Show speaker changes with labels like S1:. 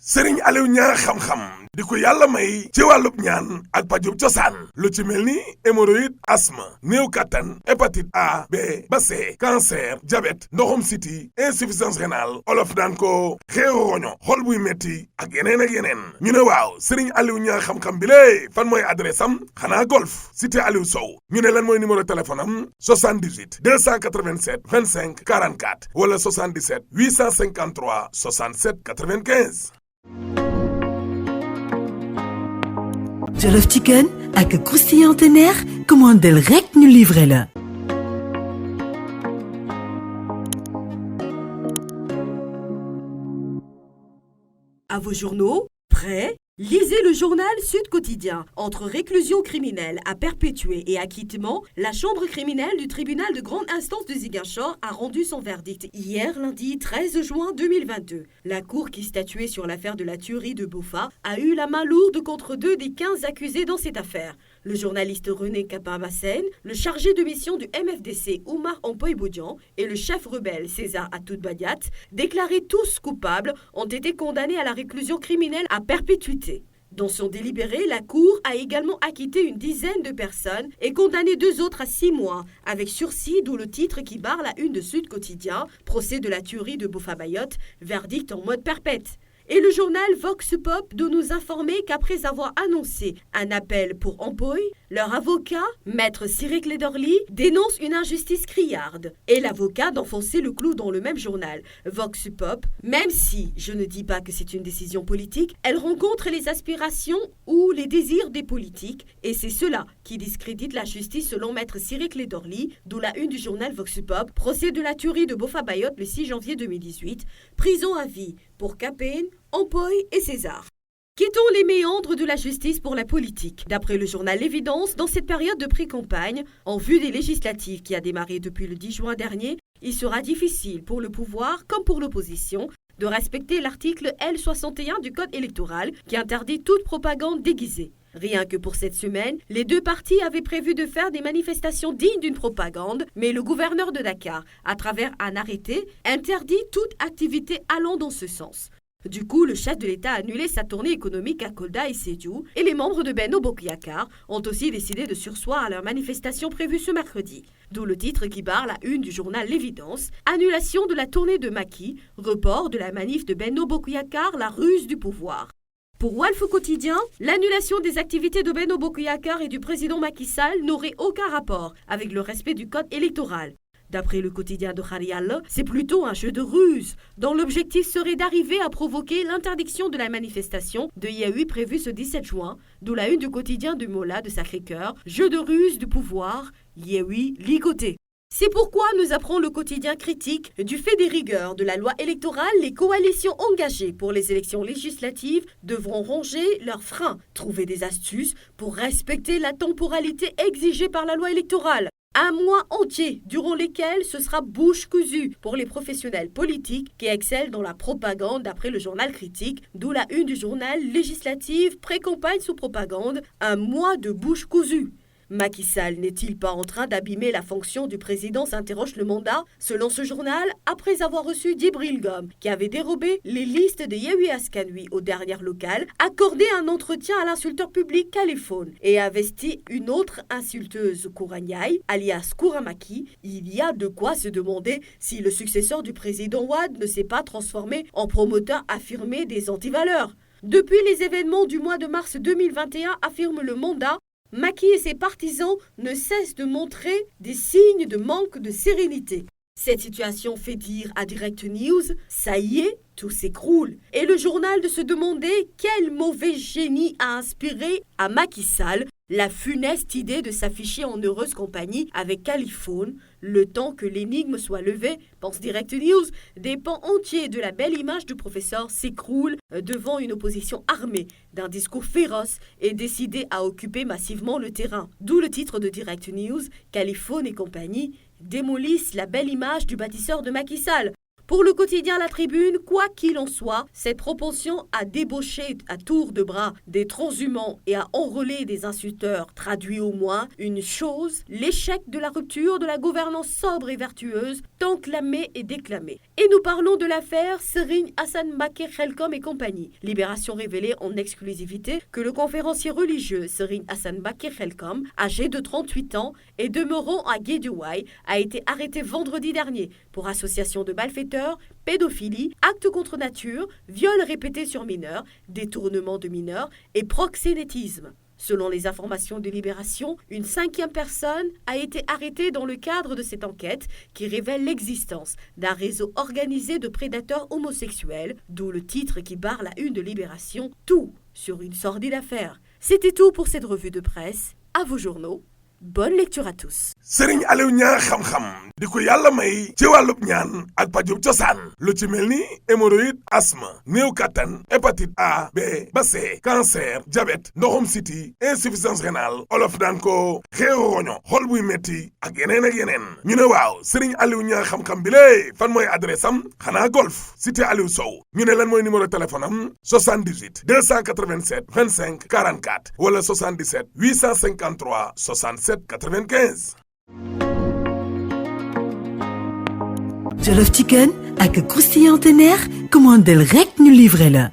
S1: Serigne Aliou Niang xam-xam di ko yàlla may ci wàllub ñaan ak pajum cosaan lu ci mel ni hémorroïde asthme néew kattan hépatite A B ba C cancer diabète ndoxum siti insuffisance rénale olof daan ko xeeru roño xol buy metti ak yeneen ak yeneen ñu ne waaw Serigne Aliou Niang xam-xam bi lée fan mooy adresse am xanaa golf cité Aliou Sow ñu ne lan mooy numéro téléphone am 78 287 25 44 wala 77 853 67 95.
S2: Jollof Chicken ak croustillant teneer commandel rek ñu livré la.
S3: À vos journaux, prêts? Lisez le journal Sud Quotidien. Entre réclusion criminelle à perpétuer et acquittement, la chambre criminelle du tribunal de grande instance de Ziguinchor a rendu son verdict hier lundi 13 juin 2022. La cour qui statuait sur l'affaire de la tuerie de Bofa a eu la main lourde contre 2 des 15 accusés dans cette affaire. Le journaliste René Capin-Bassène, le chargé de mission du MFDC Oumar Ampoy-Bodian et le chef rebelle César Atoute-Badiat, déclarés tous coupables, ont été condamnés à la réclusion criminelle à perpétuité. Dans son délibéré, la Cour a également acquitté une dizaine de personnes et condamné 2 autres à 6 mois, avec sursis, d'où le titre qui barre la une de Sud Quotidien, procès de la tuerie de Bofa-Bayotte, verdict en mode perpète. Et le journal Vox Pop de nous informer qu'après avoir annoncé un appel pour Ampoy, leur avocat, maître Cyril Lederly, dénonce une injustice criarde. Et l'avocat d'enfoncer le clou dans le même journal, Vox Pop, même si je ne dis pas que c'est une décision politique, elle rencontre les aspirations ou les désirs des politiques, et c'est cela qui discrédite la justice selon maître Cyril Lederly, d'où la une du journal Vox Pop, procès de la tuerie de Bofa-Bayotte le 6 janvier 2018, prison à vie pour Capin, Ampoy et César. Quittons les méandres de la justice pour la politique. D'après le journal L'Évidence, dans cette période de pré-campagne, en vue des législatives qui a démarré depuis le 10 juin dernier, il sera difficile pour le pouvoir comme pour l'opposition de respecter l'article L61 du Code électoral qui interdit toute propagande déguisée. Rien que pour cette semaine, les 2 partis avaient prévu de faire des manifestations dignes d'une propagande, mais le gouverneur de Dakar, à travers un arrêté, interdit toute activité allant dans ce sens. Du coup, le chef de l'État a annulé sa tournée économique à Kolda et Sédhiou, et les membres de Benno Bokk Yakaar ont aussi décidé de surseoir à leur manifestation prévue ce mercredi. D'où le titre qui barre la une du journal L'Évidence, annulation de la tournée de Macky, report de la manif de Benno Bokk Yakaar, la ruse du pouvoir. Pour Walf Quotidien, l'annulation des activités de Benno Bokk Yakaar et du président Macky Sall n'aurait aucun rapport avec le respect du code électoral. D'après le quotidien de Kharial, c'est plutôt un jeu de ruse, dont l'objectif serait d'arriver à provoquer l'interdiction de la manifestation de Yewwi prévue ce 17 juin, d'où la une du quotidien de Mola de Sacré-Cœur, jeu de ruse du pouvoir, Yewwi ligoté. C'est pourquoi nous apprend le quotidien critique, du fait des rigueurs de la loi électorale, les coalitions engagées pour les élections législatives devront ronger leurs freins, trouver des astuces pour respecter la temporalité exigée par la loi électorale. Un mois entier durant lesquels ce sera bouche cousue pour les professionnels politiques qui excellent dans la propagande d'après le journal critique, d'où la une du journal législative pré-campagne sous propagande, un mois de bouche cousue. Macky Sall n'est-il pas en train d'abîmer la fonction du président, s'interroge le mandat, selon ce journal, après avoir reçu Djibril Ngom, qui avait dérobé les listes de Yewwi Askan Wi aux dernières locales, accordé un entretien à l'insulteur public Kaliphone et investi une autre insulteuse Kouraniaï, alias Kouramaki. Il y a de quoi se demander si le successeur du président Wade ne s'est pas transformé en promoteur affirmé des antivaleurs. Depuis les événements du mois de mars 2021, affirme le mandat, Macky et ses partisans ne cessent de montrer des signes de manque de sérénité. Cette situation fait dire à Direct News, ça y est, tout s'écroule. Et le journal de se demander quel mauvais génie a inspiré à Macky Sall la funeste idée de s'afficher en heureuse compagnie avec Kaliphone, le temps que l'énigme soit levée, pense Direct News, des pans entiers de la belle image du professeur s'écroulent devant une opposition armée d'un discours féroce et décidée à occuper massivement le terrain. D'où le titre de Direct News, Kaliphone et compagnie démolissent la belle image du bâtisseur de Macky Sall. Pour le quotidien La Tribune, quoi qu'il en soit, cette propension à débaucher à tour de bras des transhumants et à enrôler des insulteurs traduit au moins une chose, l'échec de la rupture de la gouvernance sobre et vertueuse tant clamée et déclamée. Et nous parlons de l'affaire Serigne Hassan Mbacké Khelcom et compagnie. Libération révélée en exclusivité que le conférencier religieux Serigne Hassan Mbacké Khelcom, âgé de 38 ans et demeurant à Guédiawaye, a été arrêté vendredi dernier pour association de malfaiteurs, pédophilie, actes contre nature, viols répétés sur mineurs, détournement de mineurs et proxénétisme. Selon les informations de Libération, une 5e personne a été arrêtée dans le cadre de cette enquête qui révèle l'existence d'un réseau organisé de prédateurs homosexuels, d'où le titre qui barre la une de Libération, tout sur une sordide affaire. C'était tout pour cette revue de presse. À vos journaux. Bonne lecture à tous.
S1: Serigne Aliou Niang xam-xam di ko yàlla may ci wàllub ñaan ak pajum cosaan lu ci mel ni hémorroïde asthme néew kattan hépatite A B ba C cancer diabète ndoxum siti insuffisance rénale olof daan ko xeeru roño xol buy metti ak yeneen ñu ne waaw Serigne Aliou Niang xam-xam bi lée fan mooy adresse am xanaa golf cité Aliou Sow ñu ne lan mooy numéro téléphone am 78 287 25 44 wala 77 853 67 95.
S2: Jollof Chicken ak croustillant teneer commandel rek ñu livré la.